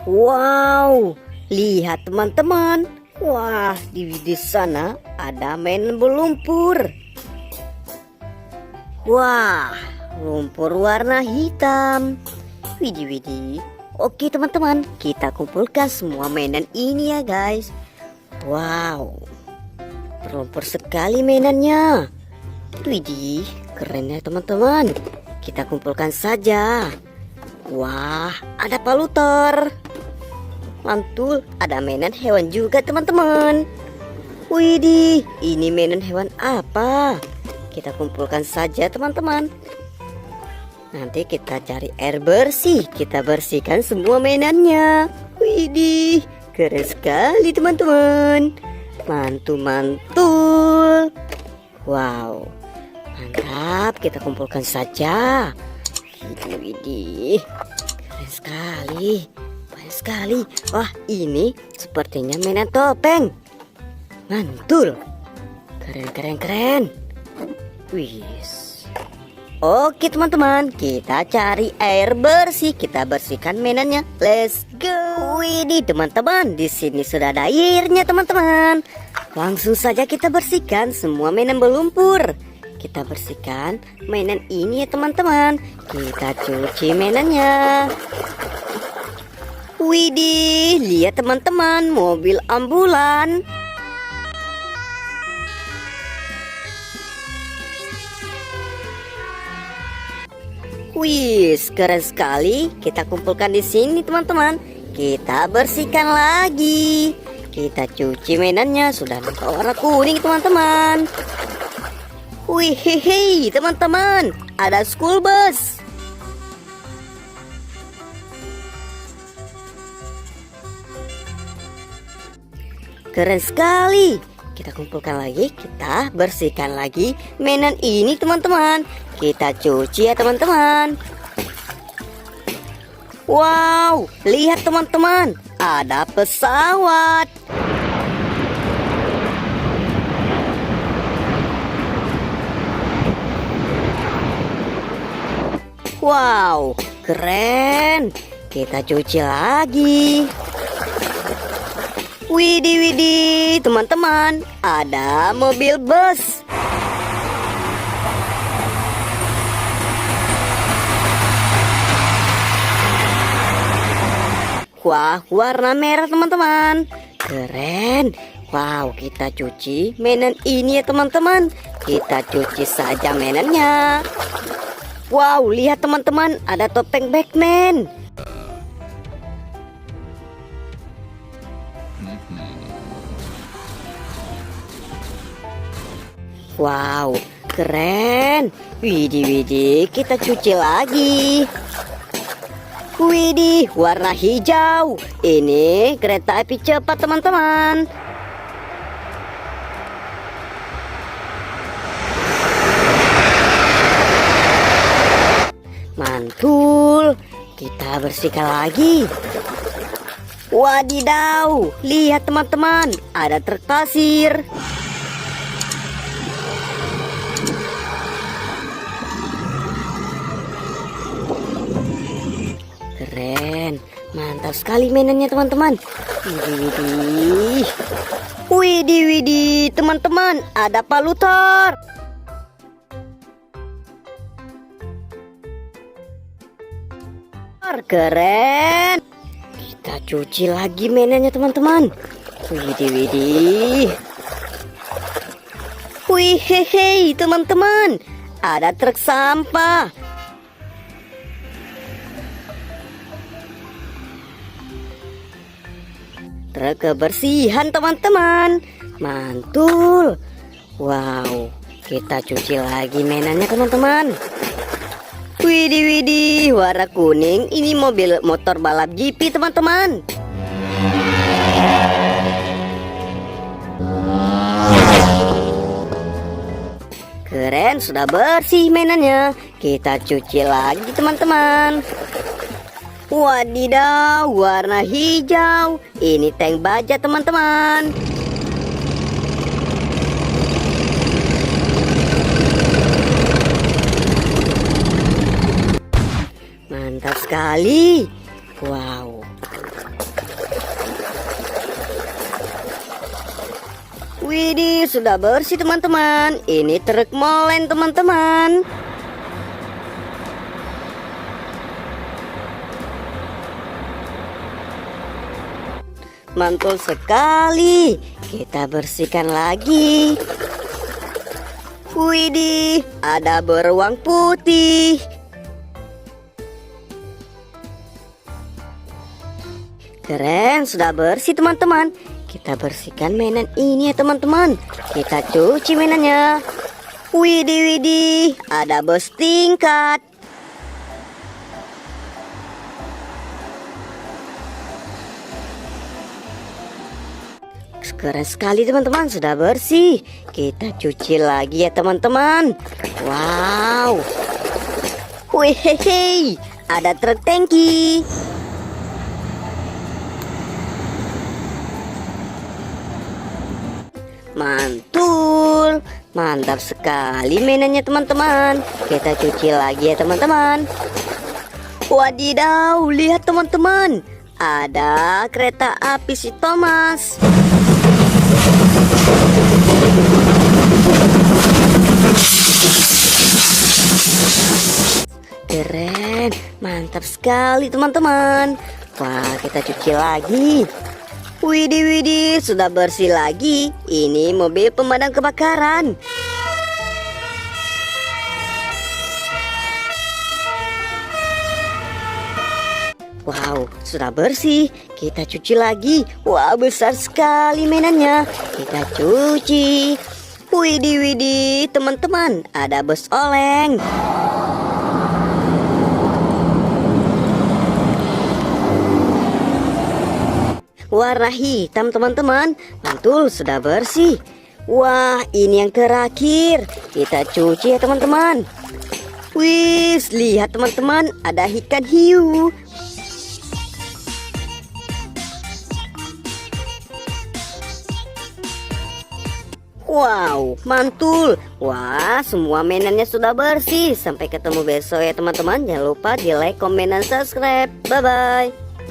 Wow, lihat teman-teman. Wah, di sana ada mainan berlumpur. Wah, lumpur warna hitam. Widih. Oke teman-teman, kita kumpulkan semua mainan ini ya guys. Wow, berlumpur sekali mainannya. Widih, keren ya teman-teman. Kita kumpulkan saja. Wah, ada palutor. Mantul, ada mainan hewan juga teman-teman. Widih, ini mainan hewan apa? Kita kumpulkan saja teman-teman. Nanti kita cari air bersih, kita bersihkan semua mainannya. Widih, keren sekali teman-teman. Mantul. Wow, mantap, kita kumpulkan saja. Widih, keren sekali. Banyak sekali. Wah, ini sepertinya mainan topeng. Mantul. Keren. Wis. Oke teman-teman, kita cari air bersih, kita bersihkan mainannya. Let's go. Widih teman-teman, di sini sudah ada airnya teman-teman. Langsung saja kita bersihkan semua mainan berlumpur. Kita bersihkan mainan ini ya teman-teman. Kita cuci mainannya. Widih, lihat teman-teman, mobil ambulan. Wis, keren sekali. Kita kumpulkan di sini teman-teman. Kita bersihkan lagi. Kita cuci mainannya, sudah warna kuning teman-teman. Wih, hehe, teman-teman, ada school bus. Keren sekali. Kita kumpulkan lagi, kita bersihkan lagi mainan ini teman-teman. Kita cuci ya teman-teman. Wow, lihat teman-teman, ada pesawat. Wow, keren. Kita cuci lagi. Widih, teman-teman, ada mobil bus. Wah, warna merah teman-teman. Keren. Wow, kita cuci mainan ini ya teman-teman. Kita cuci saja mainannya. Wow, lihat teman-teman, ada topeng Batman. Wow, keren. Widih, kita cuci lagi. Widih, warna hijau. Ini kereta api cepat teman-teman. Mantul. Kita bersihkan lagi. Wadidaw, lihat teman-teman, ada truk pasir. Keren, mantap sekali mainannya teman-teman. Widih, teman-teman, ada palutor. Keren. Kita cuci lagi mainannya teman-teman. Wih, hehe, teman-teman, ada truk sampah. Truk kebersihan teman-teman. Mantul. Wow, kita cuci lagi mainannya teman-teman. Widih, warna kuning. Ini mobil motor balap GP teman-teman. Keren, sudah bersih mainannya. Kita cuci lagi teman-teman. Wadidaw, warna hijau. Ini tank baja teman-teman. Mantap sekali. Wow. Widih, sudah bersih teman-teman. Ini truk molen teman-teman. Mantul sekali. Kita bersihkan lagi. Widih, ada beruang putih. Keren, sudah bersih teman-teman. Kita bersihkan mainan ini ya teman-teman. Kita cuci mainannya. Widih, widih, ada bus tingkat. Keren sekali teman-teman, sudah bersih. Kita cuci lagi ya teman-teman. Wow. Wih, ada truk tangki. Mantul. Mantap sekali mainannya teman-teman. Kita cuci lagi ya teman-teman. Wadidaw, lihat teman-teman. Ada kereta api si Thomas. Keren, mantap sekali teman-teman. Wah, kita cuci lagi. Widih, widih, sudah bersih lagi. Ini mobil pemadam kebakaran. Wow, sudah bersih. Kita cuci lagi. Wah, besar sekali mainannya. Kita cuci. Widih, widih, teman-teman, ada bus oleng. Warna hitam teman-teman. Mantul, sudah bersih. Wah, ini yang terakhir. Kita cuci ya teman-teman. Wis, lihat teman-teman, ada ikan hiu. Wow, mantul. Wah, semua mainannya sudah bersih. Sampai ketemu besok ya teman-teman. Jangan lupa di like, komen, dan subscribe. Bye-bye.